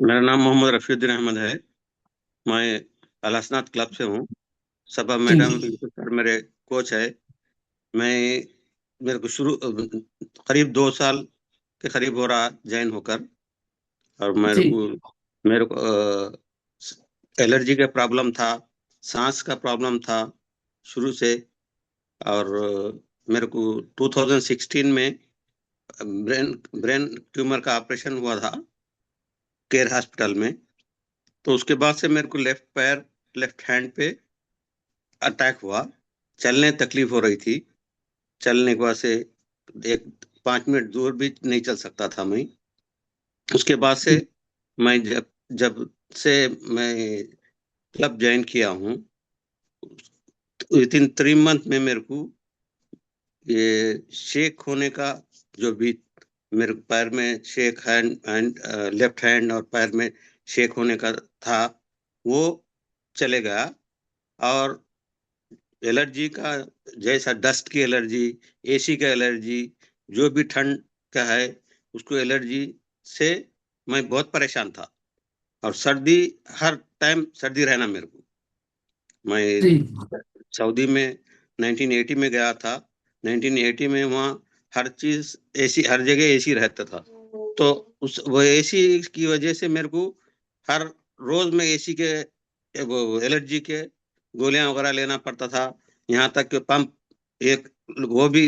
मेरा नाम मोहम्मद रफीउद्दीन अहमद है। मैं अल हसनात क्लब से हूँ। सबा जी मैडम जी। यूसुफ सर मेरे कोच है। मैं मेरे को शुरू करीब 2 साल के करीब हो रहा ज्वाइन होकर। और जी मेरे को एलर्जी का प्रॉब्लम था, सांस का प्रॉब्लम था शुरू से। और मेरे को 2016 में ब्रेन ब्रेन ट्यूमर का ऑपरेशन हुआ था केयर हॉस्पिटल में। तो उसके बाद से मेरे को लेफ्ट पैर, लेफ्ट हैंड पे अटैक हुआ। चलने तकलीफ हो रही थी। चलने के बाद से एक 5 मिनट दूर भी नहीं चल सकता था मैं। उसके बाद से जी। मैं जब जब से मैं क्लब ज्वाइन किया हूँ, विद इन 3 मंथ में मेरे को ये शेक होने का जो भी, मेरे पैर में शेक हैंड लेफ्ट हैंड और पैर में शेक होने का था, वो चले गया। और एलर्जी का, जैसा डस्ट की एलर्जी, एसी का एलर्जी, जो भी ठंड का है उसको एलर्जी से मैं बहुत परेशान था। और सर्दी, हर टाइम सर्दी रहना मेरे को। मैं जी सऊदी में 1980 में गया था। 1980 में वहाँ हर चीज एसी, हर जगह एसी रहता था। तो उस वो एसी की वजह से मेरे को हर रोज में एसी के वो एलर्जी के गोलियां वगैरह लेना पड़ता था। यहाँ तक कि पंप, एक वो भी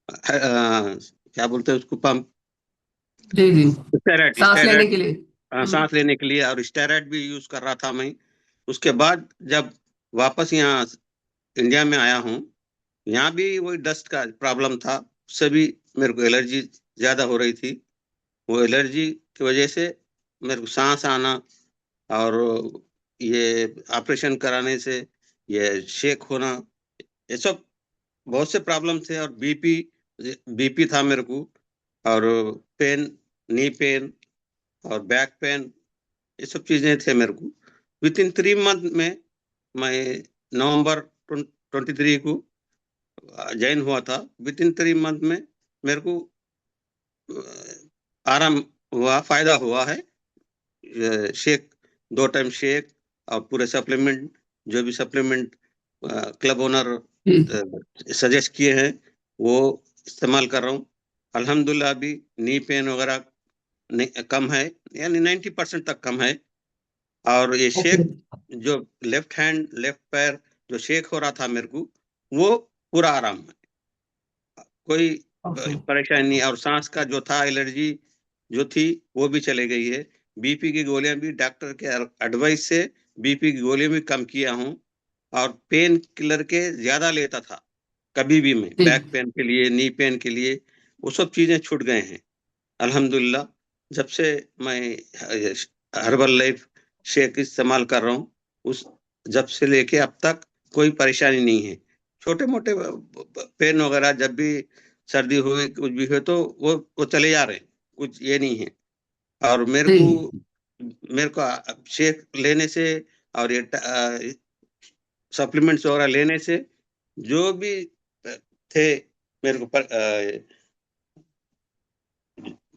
क्या बोलते हैं उसको, पंप, जी जी। स्टेरॉइड सांस लेने स्टेरॉइड के लिए। सांस लेने के लिए, और स्टेरॉइड भी यूज कर रहा था मैं। उसके बाद जब वापस यहाँ इंडिया में आया हूँ, यहाँ भी वही डस्ट का प्रॉब्लम था। उससे भी मेरे को एलर्जी ज्यादा हो रही थी। वो एलर्जी की वजह से मेरे को सांस आना, और ये ऑपरेशन कराने से ये शेक होना, ये सब बहुत से प्रॉब्लम थे। और बीपी बीपी था मेरे को। और पेन, नी पेन और बैक पेन, ये सब चीजें थे मेरे को। विद इन 3 मंथ में मैं नवंबर 23 को ज्वाइन हुआ था। विद इन 3 मंथ में मेरे को आराम हुआ, फायदा हुआ है। शेक, 2 टाइम शेक, और पूरे सप्लीमेंट, जो भी सप्लीमेंट क्लब ओनर जी। सजेस्ट किए हैं, वो इस्तेमाल कर रहा हूँ। अल्हम्दुलिल्लाह अभी नी पेन वगैरह कम है, यानी 90% तक कम है। और ये ओके शेक, जो लेफ्ट हैंड, लेफ्ट पैर जो शेक हो रहा था मेरे को, वो पूरा आराम है। कोई ओके। परेशानी नहीं। और सांस का जो था एलर्जी जो थी, वो भी चले गई है। बीपी की गोलियां भी डॉक्टर के एडवाइस से बीपी की गोलियां भी कम किया हूँ। और पेन किलर के ज्यादा लेता था कभी भी मैं, जी। बैक पेन के लिए, नी पेन के लिए। वो सब चीजें छूट गए हैं अल्हम्दुलिल्लाह। जब से मैं हर्बल लाइफ शेक इस्तेमाल कर रहा हूँ, उस जब से लेके अब तक कोई परेशानी नहीं है। छोटे मोटे पेन वगैरह जब भी सर्दी हुई, कुछ भी हो, तो वो चले जा रहे हैं, कुछ ये नहीं है। और जी। मेरे को शेक लेने से और ये सप्लीमेंट्स वगैरह लेने से जो भी थे मेरे को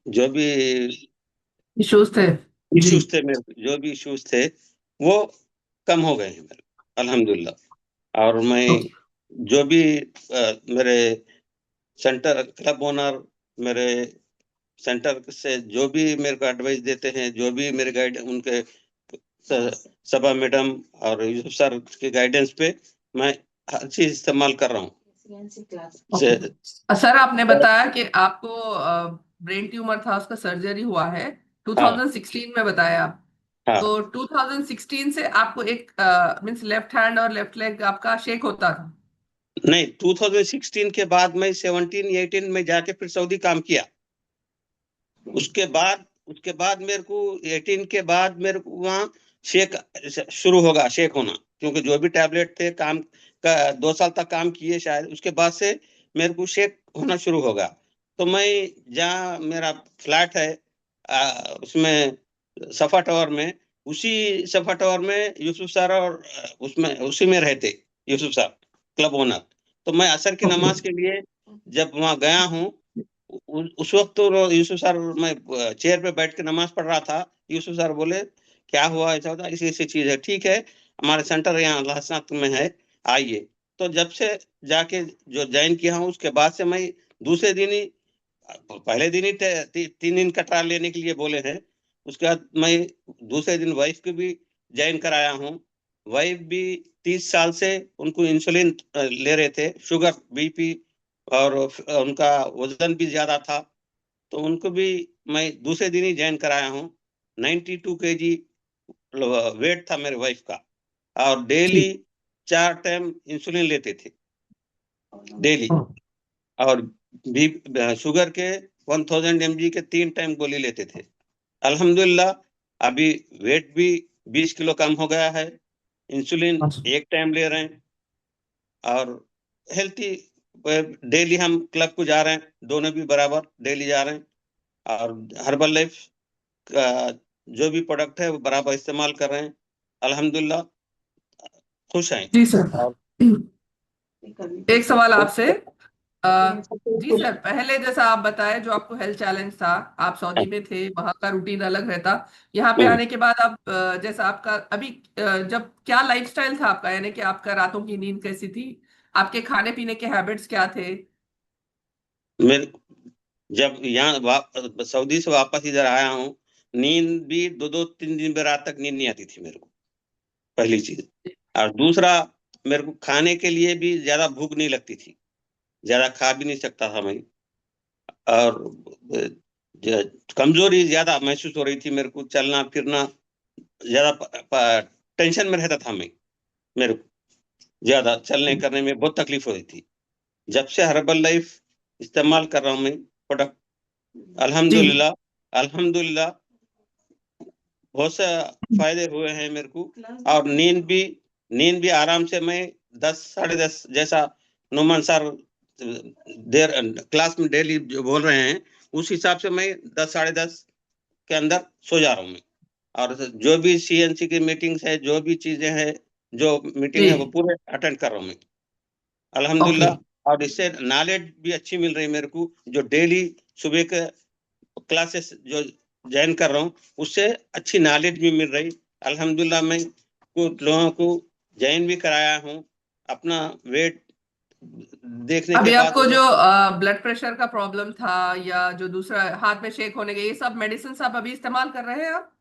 जो भी इश्यूज थे। जी। इश्यूज थे, मेरे को जो भी इश्यूज थे, वो कम हो गए हैं मेरे, अल्हम्दुलिल्लाह। और मैं ओ, जो भी मेरे सेंटर क्लब ओनर, मेरे सेंटर से जो भी मेरे को एडवाइस देते हैं, जो भी मेरे गाइड, उनके सबा मैडम और यूसुफ सर के गाइडेंस पे मैं हर चीज इस्तेमाल कर रहा हूँ। ओके। से- सर आपने बताया कि आपको ब्रेन ट्यूमर था, उसका सर्जरी हुआ है हाँ 2016 में बताया आप। हाँ। तो 2016 से आपको एक मींस लेफ्ट हैंड और लेफ्ट लेग आपका शेक होता था। नहीं, 2016 के बाद मैं 17 18 में जाके फिर सऊदी काम किया। उसके बाद मेरे को 18 के बाद मेरे को वहाँ शेक शुरू होगा, शेक होना। क्योंकि जो भी टैबलेट थे, काम का 2 साल तक काम किए शायद, उसके बाद से मेरे को शेक होना शुरू होगा। तो मैं, जहाँ मेरा फ्लैट है, उसमें सफा टावर में, उसी सफा टावर में यूसुफ सर, और उसमें उसी में रहते यूसुफ सर, क्लब ओनर। तो मैं असर की ओके। नमाज के लिए जब वहाँ गया हूँ, उस वक्त तो यूसुफ सर, मैं चेयर पे बैठ के नमाज पढ़ रहा था, यूसुफ सर बोले क्या हुआ, ऐसा होता, ऐसी ऐसी चीज है, ठीक है हमारे सेंटर यहाँ लहसनात में है, आइए। तो जब से जाके जो ज्वाइन किया हूँ, उसके बाद से मैं दूसरे दिन ही, पहले दिन ही 3 दिन का ट्रायल लेने के लिए बोले हैं, उसके बाद मैं दूसरे दिन वाइफ को भी ज्वाइन कराया हूँ। वाइफ भी 30 साल से उनको इंसुलिन ले रहे थे, शुगर बीपी, और उनका वजन भी ज्यादा था, तो उनको भी मैं दूसरे दिन ही ज्वाइन कराया हूँ। 92 kg वेट था मेरे वाइफ का, और डेली 4 टाइम इंसुलिन लेते थे, डेली। और भी शुगर के 1000 mg के 3 टाइम गोली लेते थे। अल्हम्दुलिल्लाह अभी वेट भी 20 किलो कम हो गया है, इंसुलिन 1 टाइम ले रहे हैं, और हेल्थी, डेली हम क्लब को जा रहे हैं, दोनों भी बराबर डेली जा रहे हैं, और हर्बल लाइफ का जो भी प्रोडक्ट है वो बराबर इस्तेमाल कर रहे हैं, अल्हम्दुलिल्लाह खुश हैं। जी सर, और एक सवाल आपसे। जी सर, पहले जैसा आप बताए जो आपको हेल्थ चैलेंज था, आप सऊदी में थे, वहां का रूटीन अलग रहता, यहाँ पे आने के बाद आप जैसा आपका अभी जब क्या लाइफस्टाइल था आपका, यानी कि आपका रातों की नींद कैसी थी, आपके खाने पीने के हैबिट्स क्या थे? मेरे जब यहाँ सऊदी से वापस इधर आया हूँ, नींद भी 2-2 3 दिन में रात तक नींद नहीं आती थी मेरे को, पहली चीज। और दूसरा, मेरे को खाने के लिए भी ज्यादा भूख नहीं लगती थी, ज्यादा खा भी नहीं सकता था मैं, और कमजोरी ज्यादा महसूस हो रही थी मेरे को, चलना फिरना ज्यादा टेंशन में रहता था मैं, मेरे को ज्यादा चलने करने में बहुत तकलीफ हो रही थी। जब से हर्बल लाइफ इस्तेमाल कर रहा हूँ मैं प्रोडक्ट, जी अल्हम्दुलिल्लाह, अल्हम्दुलिल्लाह बहुत से फायदे हुए हैं मेरे को। और नींद भी आराम से मैं 10 साढ़े 10, जैसा नुमान सर देर क्लास में डेली जो बोल रहे हैं, उस हिसाब से मैं 10 साढ़े 10 के अंदर सो जा रहा हूँ मैं। और जो भी सीएनसी की मीटिंग्स है, जो भी चीजें हैं, जो मीटिंग है, वो जी, पूरे अटेंड कर रहा हूँ मैं, ओके। अल्हम्दुलिल्लाह। और इससे नॉलेज भी अच्छी मिल रही है मेरे को, जो डेली सुबह के क्लासेस जो ज्वाइन कर रहा हूँ, उससे अच्छी नॉलेज भी मिल रही, अल्हम्दुलिल्लाह। मैं कुछ लोगों को ज्वाइन भी कराया हूँ, अपना वेट देखने के अभी बाद आपको वो जो लोग, ब्लड प्रेशर का प्रॉब्लम था, या जो दूसरा हाथ में शेक होने के, ये सब मेडिसिन आप अभी इस्तेमाल कर रहे हैं आप?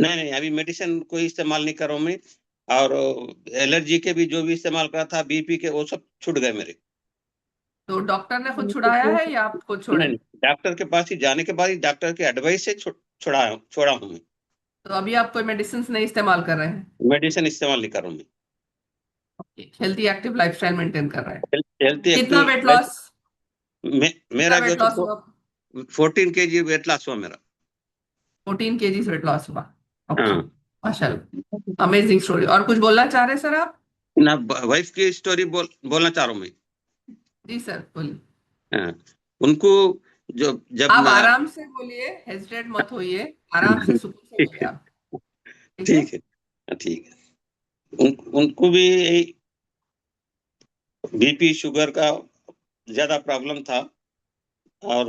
नहीं नहीं, अभी मेडिसिन कोई इस्तेमाल नहीं कर रहा हूँ मैं। और एलर्जी के भी जो भी इस्तेमाल करा था, बीपी के, वो सब छूट गए मेरे। तो डॉक्टर ने खुद छुड़ाया है या आप खुद नहीं छोड़े? नहीं, डॉक्टर के पास ही जाने के बाद ही, डॉक्टर के एडवाइस से छोड़ा हूँ मैं। तो अभी आप कोई मेडिसिन नहीं इस्तेमाल कर रहे हैं? मेडिसिन इस्तेमाल नहीं कर रहा हूँ मैं। हेल्थी एक्टिव लाइफस्टाइल मेंटेन कर रहे हैं। हेल्थी कितना एक्टिव वेट लाइफ। लॉस, कितना मेरा जो वेट लॉस तो हुआ? 14 kg वेट लॉस हुआ मेरा। 14 kg वेट लॉस हुआ। ओके, हाँ माशाल्लाह, अमेजिंग स्टोरी। और कुछ बोलना चाह रहे हैं सर आप? ना, वाइफ की स्टोरी बोलना चाह रहा हूँ मैं। जी सर, बोलिए। हाँ, उनको जो जब आप आराम से बोलिए, हेजिटेट मत होइए, आराम से सुकून से ठीक बोलिए है, आप। ठीक है। ठीक है, ठीक है। उनको भी बीपी शुगर का ज्यादा प्रॉब्लम था, और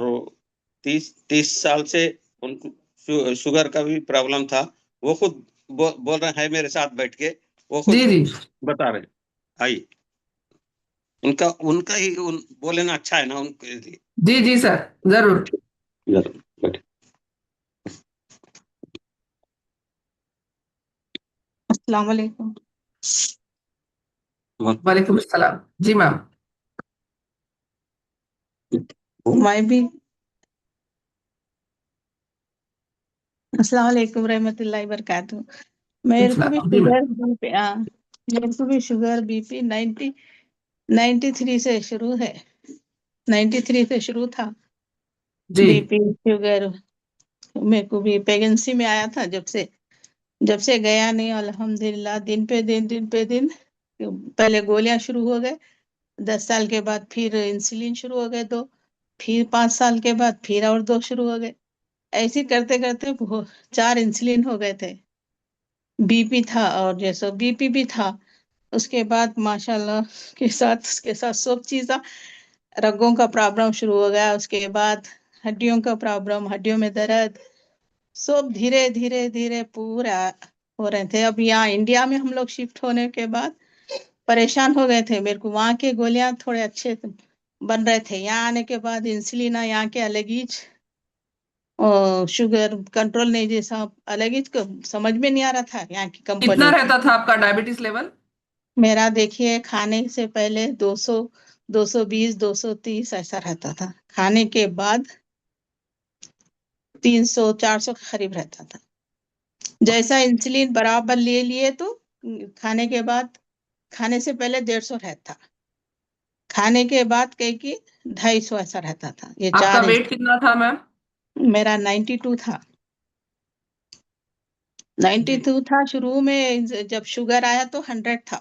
30 साल से उनको शुगर का भी प्रॉब्लम था। वो खुद बोल रहे हैं मेरे साथ बैठ के, वो जी खुद जी। बता रहे हैं। आई, उनका उनका ही बोले ना, अच्छा है ना उनके लिए। जी जी सर, जरूर। जरूर बैठे। अस्सलाम वालेकुम। वालेकुम अस्सलाम। जी मैम। मैं भी अस्सलाम वालेकुम रहमतुल्लाहि बरकातहू। मेरे को भी जी मैम। शुगर बीपी, मेरे को भी शुगर बीपी 93 से शुरू है। 93 से शुरू था जी बीपी शुगर। मेरे को भी प्रेगनेंसी में आया था, जब से गया नहीं, अल्हम्दुलिल्लाह। दिन पे दिन पहले गोलियां शुरू हो गए, 10 साल के बाद फिर इंसुलिन शुरू हो गए 2, फिर 5 साल के बाद फिर और 2 शुरू हो गए। ऐसे करते करते 4 इंसुलिन हो गए थे। बीपी था, और जैसे बीपी भी था, उसके बाद माशाल्लाह उसके साथ सब चीज़, रगों का प्रॉब्लम शुरू हो गया। उसके बाद हड्डियों का प्रॉब्लम, हड्डियों में दर्द, सब धीरे धीरे धीरे पूरा हो रहे थे। अब यहाँ इंडिया में हम लोग शिफ्ट होने के बाद परेशान हो गए थे। मेरे को वहाँ के गोलियां थोड़े अच्छे बन रहे थे, यहाँ आने के बाद इंसुलिन, यहाँ के अलगीज और शुगर कंट्रोल नहीं, जैसा अलगीज को समझ में नहीं आ रहा था यहाँ की कितना कंपनी। रहता था आपका डायबिटीज लेवल? मेरा देखिए खाने से पहले 200, 220, 230 ऐसा रहता था। खाने के बाद 300, 400 के करीब रहता था। जैसा इंसुलिन बराबर ले लिए तो खाने के बाद, खाने से पहले 150 रहता, खाने के बाद कहीं की 250 ऐसा रहता था। ये आपका 4 वेट कितना था मैम? मेरा 92 था। 92 था शुरू में, जब शुगर आया तो 100 था।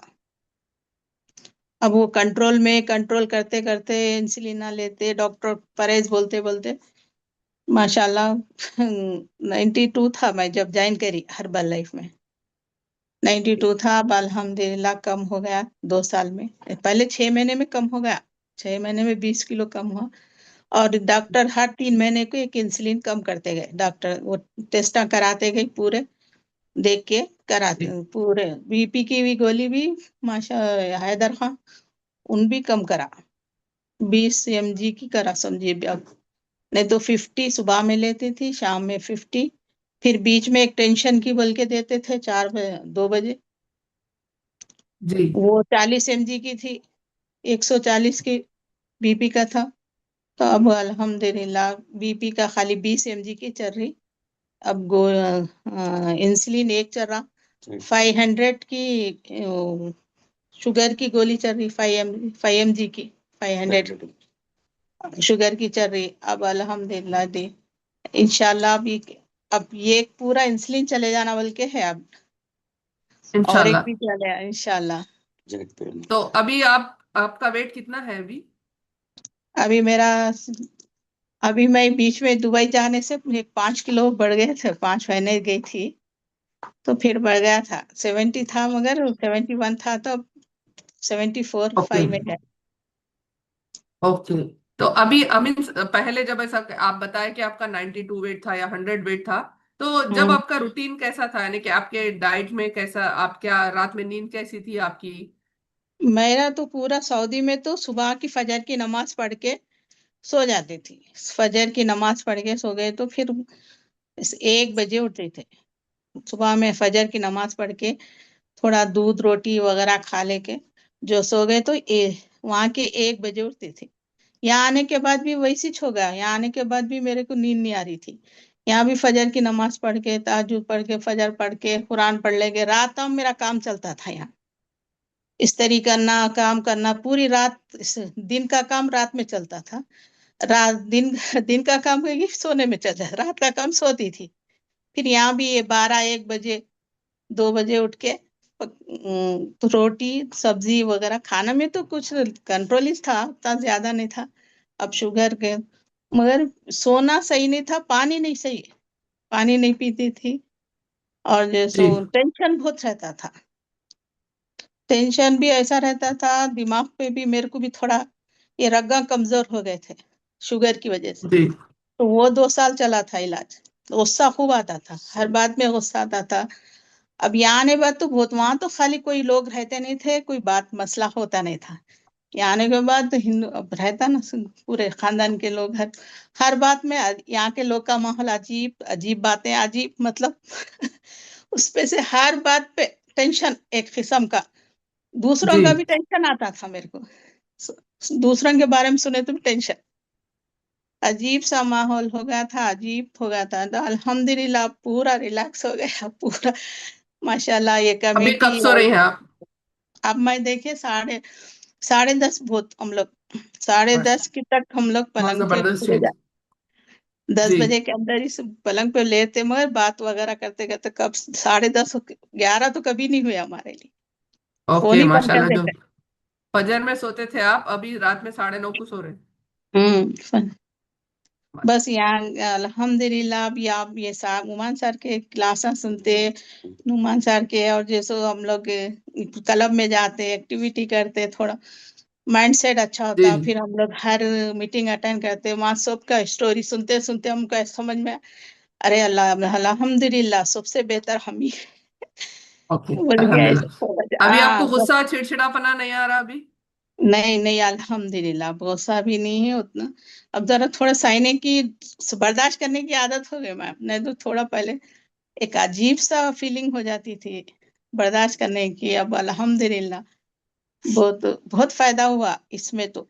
अब वो कंट्रोल करते करते इंसुलिन ना लेते, डॉक्टर परहेज बोलते बोलते माशाल्लाह 92 था मैं जब ज्वाइन करी हर्बल लाइफ में। 92 था। अब अल्हम्दुलिल्लाह कम हो गया 2 साल में। पहले 6 महीने में कम हो गया, 6 महीने में 20 किलो कम हुआ। और डॉक्टर हर 3 महीने को एक इंसुलिन कम करते गए, डॉक्टर वो टेस्ट कराते गए पूरे, देख के कराते पूरे। बीपी की भी गोली भी माशा हैदर खान उन भी कम करा, 20 mg की करा समझिए। अब नहीं तो 50 सुबह में लेती थी, शाम में 50, फिर बीच में एक टेंशन की बोल के देते थे 2 बजे, जी वो 40 mg की थी, 140 की बीपी का था। तो अब अल्हम्दुलिल्लाह बीपी का खाली 20 mg की चल रही। अब इंसुलिन एक चल रहा, 500 की शुगर की गोली चल रही, 5 mg की, 500 शुगर की चल रही। अब अल्हम्दुलिल्लाह दी इंशाल्लाह अब ये पूरा इंसुलिन चले जाना बोल के है अब, और एक इंशाल्लाह। भी चले इंशाल्लाह। तो अभी आपका वेट कितना है अभी? अभी मेरा, अभी मैं बीच में दुबई जाने से 5 किलो बढ़ गए थे, 5 महीने गई थी तो फिर बढ़ गया था। 70 था मगर 71 था, तो 74, ओके 5 में है। ओके। तो अभी अमीन, पहले जब ऐसा आप बताए कि आपका 92 वेट था या 100 वेट था, तो जब आपका रूटीन कैसा था, यानी कि आपके डाइट में कैसा, आप क्या रात में नींद कैसी थी आपकी? मेरा तो पूरा सऊदी में तो सुबह की फजर की नमाज पढ़ के सो जाती थी। फजर की नमाज पढ़ के सो गए तो फिर 1 बजे उठते थे। सुबह में फजर की नमाज पढ़ के थोड़ा दूध रोटी वगैरह खा लेके जो सो गए तो वहां के 1 बजे उठती थी। यहाँ आने के बाद भी वैसी हो गया, यहाँ आने के बाद भी मेरे को नींद नहीं आ रही थी। यहाँ भी फजर की नमाज पढ़ के, तहज्जुद पढ़ के, फजर पढ़ के, कुरान पढ़ लेके रात तक मेरा काम चलता था। यहाँ इस्त्री करना, काम करना पूरी रात, दिन का काम रात में चलता था। रात दिन दिन का काम करके सोने में चल जाता, रात का काम सोती थी। फिर यहाँ भी ये 12-1 बजे, 2 बजे उठ के तो रोटी सब्जी वगैरह खाना में तो कुछ कंट्रोल ही था, उतना ज्यादा नहीं था। अब शुगर के मगर सोना सही नहीं था, पानी नहीं सही, पानी नहीं पीती थी। और जो जी टेंशन बहुत रहता था, टेंशन भी ऐसा रहता था, दिमाग पे भी मेरे को भी थोड़ा ये रग्गा कमजोर हो गए थे शुगर की वजह से। जी तो वो 2 साल चला था इलाज। तो गुस्सा खूब आता था, हर बात में गुस्सा आता था। अब यहाँ आने बाद तो बहुत, वहां तो खाली कोई लोग रहते नहीं थे, कोई बात मसला होता नहीं था। यहाँ आने के बाद तो हिंदू अब रहता ना, पूरे खानदान के लोग हर बात में यहाँ के लोग का माहौल अजीब अजीब बातें, अजीब मतलब उस पे से हर बात पे टेंशन एक किस्म का। दूसरों जी का भी टेंशन आता था मेरे को, दूसरों के बारे में सुने तो भी टेंशन। अजीब सा माहौल हो गया था, अजीब हो गया था। तो अल्हम्दुलिल्लाह पूरा रिलैक्स हो गया पूरा, माशाल्लाह। ये अभी कमेटी कब सो और रही हैं आप? अब मैं देखे 10:30 बहुत, हम लोग 10:30 की तक हम लोग बहुत पलंग पे जबरदस्त पूरे चेंज। 10 जी बजे के अंदर ही सब पलंग पे लेते, मगर बात वगैरह करते करते कब 10:30, 11 तो कभी नहीं हुए हमारे लिए। फोन ओके ही बंद कर माशाल्लाह। जो देते। फजर में सोते थे आप, अभी रात में 9:30 को सो रहे हैं। हम्म। माशा- बस यहाँ अल्हम्दुलिल्लाह अभी आप ये साहब नुमान सर के क्लासेस सुनते, नुमान सर के, और जैसे हम लोग क्लब में जाते, एक्टिविटी करते थोड़ा, माइंड सेट अच्छा जी होता। फिर हम लोग हर मीटिंग अटेंड करते, वहाँ सबका स्टोरी सुनते सुनते हमको ऐसा समझ में, अरे अल्लाह अल्हम्दुलिल्लाह, सबसे बेहतर हम ही ओके बोल गया ऐसा अल्हम्दुलिल्लाह। समझ। अभी आपको हाँ बस। गुस्सा चिड़चिड़ापना नहीं आ रहा अभी? नहीं नहीं, अल्हम्दुलिल्लाह भरोसा भी नहीं है उतना। अब जरा थोड़ा सहने की, बर्दाश्त करने की आदत हो गई मैम, नहीं तो थोड़ा पहले एक अजीब सा फीलिंग हो जाती थी बर्दाश्त करने की। अब अल्हम्दुलिल्लाह बहुत बहुत फायदा हुआ इसमें तो।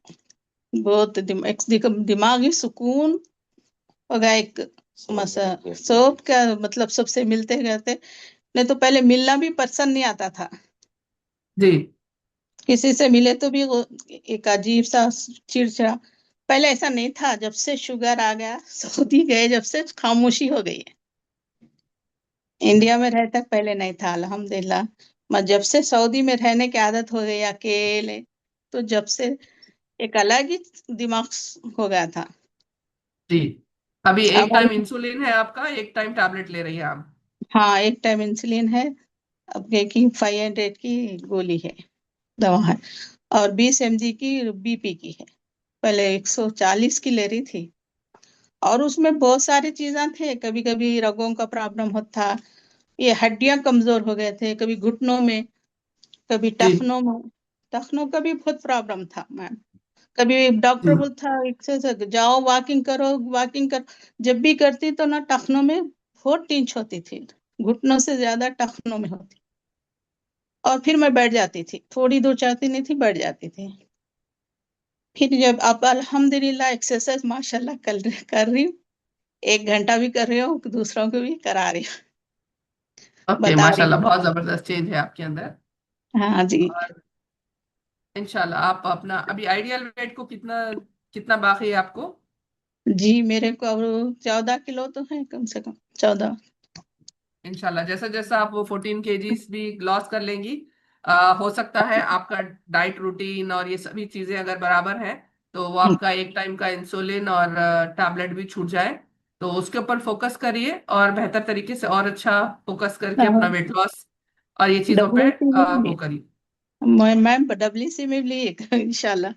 बहुत दिमागी सुकून हो गया एक। मसा सब का मतलब सबसे मिलते रहते, नहीं तो पहले मिलना भी पसंद नहीं आता था। जी किसी से मिले तो भी वो एक अजीब सा चिड़चिड़ा। पहले ऐसा नहीं था, जब से शुगर आ गया सऊदी गए जब से खामोशी हो गई है। इंडिया में रहता पहले नहीं था अल्हम्दुलिल्लाह। मैं जब से सऊदी में रहने की आदत हो गई अकेले, तो जब से एक अलग ही दिमाग हो गया था। जी। अभी एक अब टाइम इंसुलिन है आपका, एक टाइम टैबलेट ले रही है आप? हाँ, एक टाइम इंसुलिन है। अब की 500 की गोली है, दवा है। और 20 mg की बीपी की है। पहले 140 की ले रही थी। और उसमें बहुत सारी चीजें थे, कभी कभी रगों का प्रॉब्लम होता, ये हड्डियां कमजोर हो गए थे, कभी घुटनों में, कभी जी टखनों में। टखनों का भी बहुत प्रॉब्लम था मैम। कभी जी। डॉक्टर बोलता एक्सरसाइज जाओ, वॉकिंग करो, वॉकिंग कर। जब भी करती तो ना टखनों में बहुत टिंच होती थी, घुटनों से ज्यादा टखनों में होती। और फिर मैं बैठ जाती थी, थोड़ी दूर चलती नहीं थी, बैठ जाती थी। फिर जब अब अल्हम्दुलिल्लाह एक्सरसाइज माशाल्लाह कर रही हूँ, 1 घंटा भी कर रही हूँ, दूसरों को भी करा रही हूँ, ओके बता रही माशाल्लाह, हूँ। बहुत जबरदस्त चेंज है आपके अंदर। हाँ जी। और इंशाल्लाह आप अपना अभी आइडियल वेट को कितना कितना बाकी है आपको? जी मेरे को अब 14 किलो तो है, कम से कम 14। इंशाल्लाह जैसा जैसा आप वो 14 kgs भी लॉस कर लेंगी, हो सकता है आपका डाइट रूटीन और ये सभी चीजें अगर बराबर है तो वो आपका एक टाइम का इंसुलिन और टैबलेट भी छूट जाए। तो उसके ऊपर फोकस करिए और बेहतर तरीके से और अच्छा फोकस करके अपना वेट लॉस और ये चीजों पे डब्ल्यूसी में वो भी, करिए। मैम डब्ल्यूसी में भी एक इंशाल्लाह।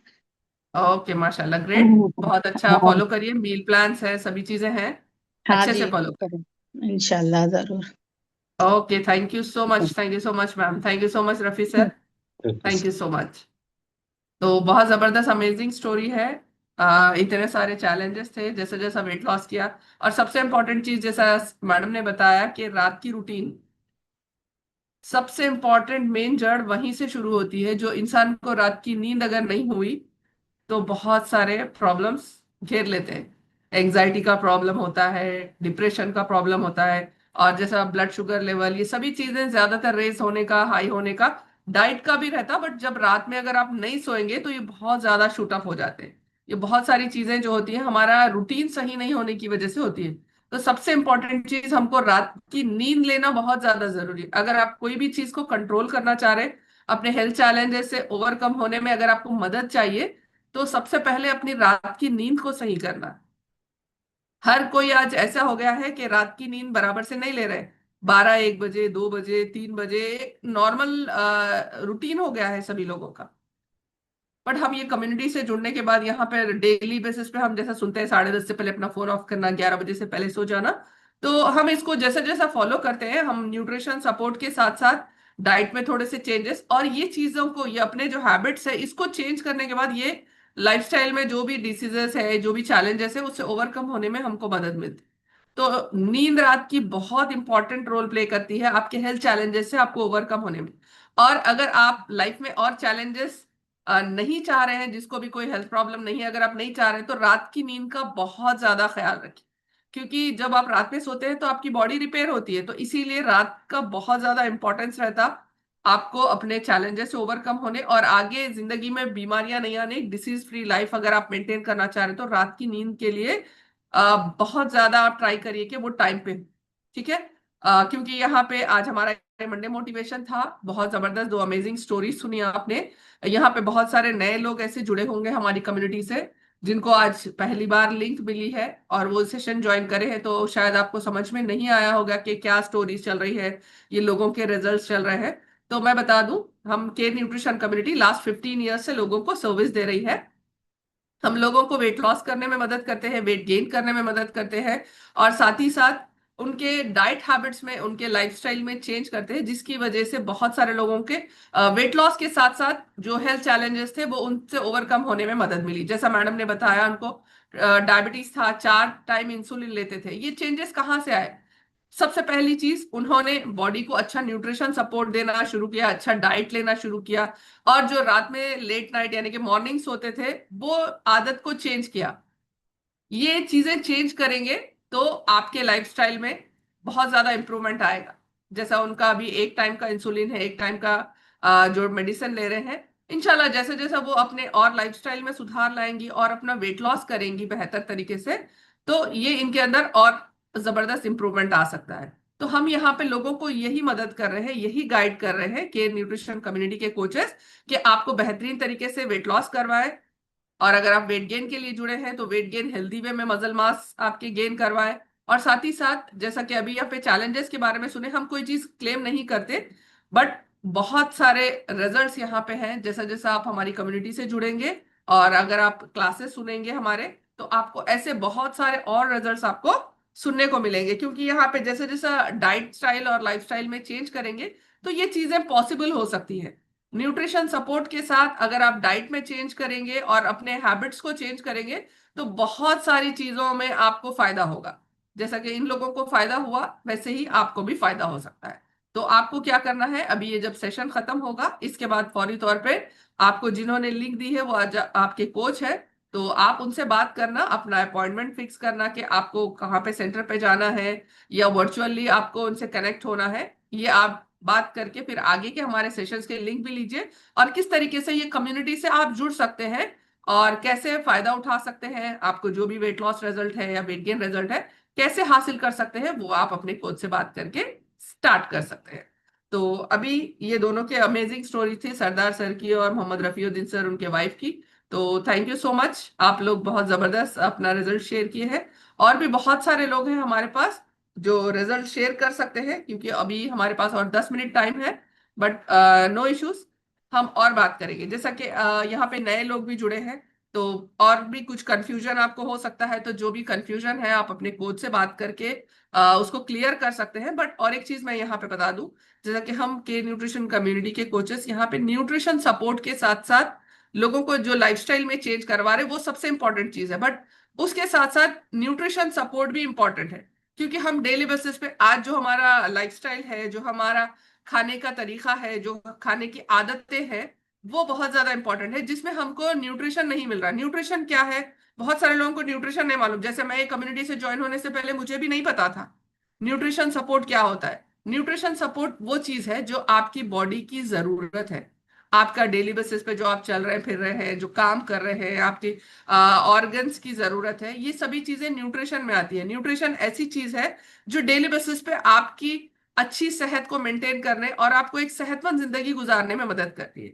ओके माशाल्लाह, ग्रेट। हाँ बहुत अच्छा, फॉलो करिए, मील प्लान्स है, सभी चीजें हैं, हाँ अच्छे जी, से फॉलो करिए। इंशाल्लाह जरूर। Okay, thank you so much, thank you so much ma'am, thank you so much Rafi sir, thank you so much. तो बहुत जबरदस्त अमेजिंग स्टोरी है। इतने सारे चैलेंजेस थे जैसे जैसा वेट लॉस किया। और सबसे इंपॉर्टेंट चीज जैसा मैडम ने बताया कि रात की रूटीन सबसे इंपॉर्टेंट, मेन जड़ वहीं से शुरू होती है। जो इंसान को रात की नींद अगर नहीं हुई तो बहुत सारे प्रॉब्लम्स घेर लेते हैं। एंजाइटी का प्रॉब्लम होता है, डिप्रेशन का प्रॉब्लम होता है, और जैसा ब्लड शुगर लेवल, ये सभी चीजें ज्यादातर रेस होने का, हाई होने का डाइट का भी रहता। बट जब रात में अगर आप नहीं सोएंगे तो ये बहुत ज्यादा शूट अप हो जाते हैं। ये बहुत सारी चीजें जो होती है हमारा रूटीन सही नहीं होने की वजह से होती है। तो सबसे इंपॉर्टेंट चीज, हमको रात की नींद लेना बहुत ज्यादा जरूरी है। अगर आप कोई भी चीज को कंट्रोल करना चाह रहे हैं, अपने हेल्थ चैलेंजेस से ओवरकम होने में अगर आपको मदद चाहिए, तो सबसे पहले अपनी रात की नींद को सही करना। हर कोई आज ऐसा हो गया है कि रात की नींद बराबर से नहीं ले रहे। 12-1 बजे, 2 बजे, 3 बजे नॉर्मल रूटीन हो गया है सभी लोगों का। बट हम ये कम्युनिटी से जुड़ने के बाद यहाँ पे डेली बेसिस पे हम जैसा सुनते हैं 10:30 से पहले अपना फोन ऑफ करना, 11 बजे से पहले सो जाना। तो हम इसको जैसा जैसा फॉलो करते हैं, हम न्यूट्रिशन सपोर्ट के साथ साथ डाइट में थोड़े से चेंजेस और ये चीजों को, ये अपने जो हैबिट्स है इसको चेंज करने के बाद ये लाइफस्टाइल में जो भी डिसीजेस है, जो भी चैलेंजेस है, उससे ओवरकम होने में हमको मदद मिलती है। तो नींद रात की बहुत इंपॉर्टेंट रोल प्ले करती है आपके हेल्थ चैलेंजेस से आपको ओवरकम होने में। और अगर आप लाइफ में और चैलेंजेस नहीं चाह रहे हैं, जिसको भी कोई हेल्थ प्रॉब्लम नहीं है, अगर आप नहीं चाह रहे हैं, तो रात की नींद का बहुत ज्यादा ख्याल रखें। क्योंकि जब आप रात में सोते हैं तो आपकी बॉडी रिपेयर होती है, तो इसीलिए रात का बहुत ज्यादा इंपॉर्टेंस रहता आपको अपने चैलेंजेस से ओवरकम होने और आगे जिंदगी में बीमारियां नहीं आने, डिसीज फ्री लाइफ अगर आप मेंटेन करना चाह रहे हैं, तो रात की नींद के लिए बहुत ज्यादा आप ट्राई करिए कि वो टाइम पे, ठीक है। क्योंकि यहाँ पे आज हमारा मंडे मोटिवेशन था, बहुत जबरदस्त 2 अमेजिंग स्टोरी सुनी आपने। यहाँ पे बहुत सारे नए लोग ऐसे जुड़े होंगे हमारी कम्युनिटी से, जिनको आज पहली बार लिंक मिली है और वो सेशन ज्वाइन करे हैं। तो शायद आपको समझ में नहीं आया होगा कि क्या स्टोरीज चल रही है, ये लोगों के रिजल्ट्स चल रहे हैं। तो मैं बता दूं, हम care nutrition community last 15 years से लोगों को सर्विस दे रही है। हम लोगों को वेट लॉस करने में मदद करते हैं, वेट गेन करने में मदद करते हैं, और साथ ही साथ उनके डाइट हैबिट्स में, उनके लाइफस्टाइल में चेंज करते हैं, जिसकी वजह से बहुत सारे लोगों के वेट लॉस के साथ साथ जो हेल्थ चैलेंजेस थे वो उनसे ओवरकम होने में मदद मिली। जैसा मैडम ने बताया, उनको डायबिटीज था, 4 टाइम इंसुलिन लेते थे। ये चेंजेस कहाँ से आए? सबसे पहली चीज, उन्होंने बॉडी को अच्छा न्यूट्रिशन सपोर्ट देना शुरू किया, अच्छा डाइट लेना शुरू किया, और जो रात में लेट नाइट यानी कि मॉर्निंग सोते थे, वो आदत को चेंज किया। ये चीजें चेंज करेंगे तो आपके लाइफस्टाइल में बहुत ज्यादा इंप्रूवमेंट आएगा। जैसा उनका अभी एक टाइम का इंसुलिन है, एक टाइम का जो मेडिसिन ले रहे हैं, इंशाल्लाह जैसे जैसा वो अपने और लाइफस्टाइल में सुधार लाएंगी और अपना वेट लॉस करेंगी बेहतर तरीके से, तो ये इनके अंदर और जबरदस्त इंप्रूवमेंट आ सकता है। तो हम यहाँ पे लोगों को यही मदद कर रहे हैं, यही गाइड कर रहे हैं केयर न्यूट्रिशन कम्युनिटी के कोचेस, कि आपको बेहतरीन तरीके से वेट लॉस करवाए, और अगर आप वेट गेन के लिए जुड़े हैं तो वेट गेन हेल्दी वे में मसल मास आपके गेन करवाए। और साथ ही साथ, जैसा कि अभी यहाँ पे चैलेंजेस के बारे में सुने, हम कोई चीज क्लेम नहीं करते, बट बहुत सारे रिजल्ट्स यहाँ पे हैं। जैसा जैसा आप हमारी कम्युनिटी से जुड़ेंगे और अगर आप क्लासेस सुनेंगे हमारे, तो आपको ऐसे बहुत सारे और रिजल्ट्स आपको सुनने को मिलेंगे, क्योंकि यहाँ पे जैसे जैसा डाइट स्टाइल और लाइफस्टाइल में चेंज करेंगे तो ये चीजें पॉसिबल हो सकती है। न्यूट्रिशन सपोर्ट के साथ अगर आप डाइट में चेंज करेंगे और अपने हैबिट्स को चेंज करेंगे, तो बहुत सारी चीजों में आपको फायदा होगा। जैसा कि इन लोगों को फायदा हुआ, वैसे ही आपको भी फायदा हो सकता है। तो आपको क्या करना है, अभी ये जब सेशन खत्म होगा, इसके बाद फौरी तौर पे आपको जिन्होंने लिंक दी है वो आज आपके कोच है, तो आप उनसे बात करना, अपना अपॉइंटमेंट फिक्स करना कि आपको कहाँ पे सेंटर पे जाना है या वर्चुअली आपको उनसे कनेक्ट होना है। ये आप बात करके फिर आगे के हमारे सेशंस के लिंक भी लीजिए, और किस तरीके से ये कम्युनिटी से आप जुड़ सकते हैं और कैसे फायदा उठा सकते हैं, आपको जो भी वेट लॉस रिजल्ट है या वेट गेन रिजल्ट है कैसे हासिल कर सकते हैं, वो आप अपने कोच से बात करके स्टार्ट कर सकते हैं। तो अभी ये दोनों के अमेजिंग स्टोरी थी, सरदार सर की और मोहम्मद रफीउद्दीन सर उनके वाइफ की। तो थैंक यू सो मच, आप लोग बहुत जबरदस्त अपना रिजल्ट शेयर किए हैं। और भी बहुत सारे लोग हैं हमारे पास जो रिजल्ट शेयर कर सकते हैं, क्योंकि अभी हमारे पास और 10 मिनट टाइम है, बट नो इश्यूज, हम और बात करेंगे। जैसा कि यहाँ पे नए लोग भी जुड़े हैं, तो और भी कुछ कंफ्यूजन आपको हो सकता है, तो जो भी कंफ्यूजन है आप अपने कोच से बात करके उसको क्लियर कर सकते हैं। बट और एक चीज मैं यहाँ पे बता दूं, जैसा कि हम के न्यूट्रिशन कम्युनिटी के कोचेस यहाँ पे न्यूट्रिशन सपोर्ट के साथ साथ लोगों को जो लाइफस्टाइल में चेंज करवा रहे हैं, वो सबसे इंपॉर्टेंट चीज है, बट उसके साथ साथ न्यूट्रिशन सपोर्ट भी इंपॉर्टेंट है। क्योंकि हम डेली बेसिस पे आज जो हमारा लाइफस्टाइल है, जो हमारा खाने का तरीका है, जो खाने की आदतें हैं, वो बहुत ज्यादा इंपॉर्टेंट है, जिसमें हमको न्यूट्रिशन नहीं मिल रहा। न्यूट्रिशन क्या है, बहुत सारे लोगों को न्यूट्रिशन नहीं मालूम। जैसे मैं कम्युनिटी से ज्वाइन होने से पहले मुझे भी नहीं पता था न्यूट्रिशन सपोर्ट क्या होता है। न्यूट्रिशन सपोर्ट वो चीज है जो आपकी बॉडी की जरूरत है, आपका डेली बेसिस पे जो आप चल रहे फिर रहे हैं, जो काम कर रहे हैं, आपकी ऑर्गन्स की जरूरत है, ये सभी चीजें न्यूट्रिशन में आती है। न्यूट्रिशन ऐसी चीज है जो डेली बेसिस पे आपकी अच्छी सेहत को मेंटेन करने और आपको एक सेहतमंद जिंदगी गुजारने में मदद करती है।